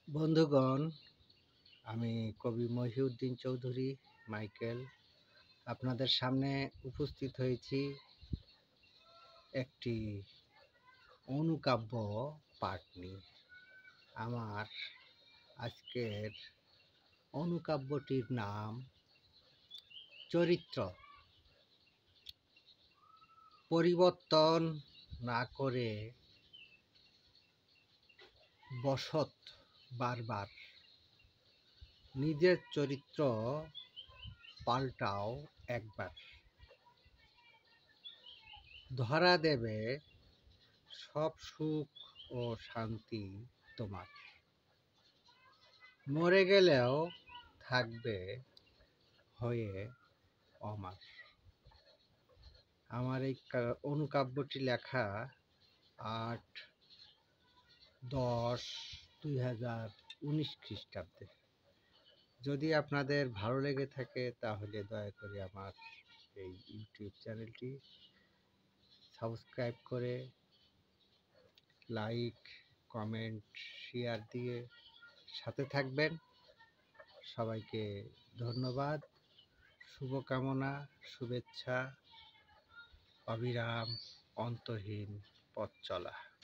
বন্ধুগণ, আমি কবি মহিউদ্দিন চৌধুরী মাইকেল আপনাদের সামনে উপস্থিত হয়েছি একটি অনুকাব্য পাঠ নিয়ে। আমার আজকের অনুকাব্যটির নাম চরিত্র। পরিবর্তন না করে বসত বারবার, নিজের চরিত্র পাল্টাও একবার। ধরা দেবে সব সুখ ও শান্তি তোমার, মরে গেলেও থাকবে হয়ে অমর। আমার এই অনুকাব্যটি লেখা 8/10/2019 খ্রিস্টাব্দে। যদি আপনাদের ভালো লেগে থাকে তাহলে দয়া করে আমার এই ইউটিউব চ্যানেলটি সাবস্ক্রাইব করে লাইক, কমেন্ট, শেয়ার দিয়ে সাথে থাকবেন। সবাইকে ধন্যবাদ, শুভকামনা, শুভেচ্ছা, অবিরাম অন্তহীন পথ চলা।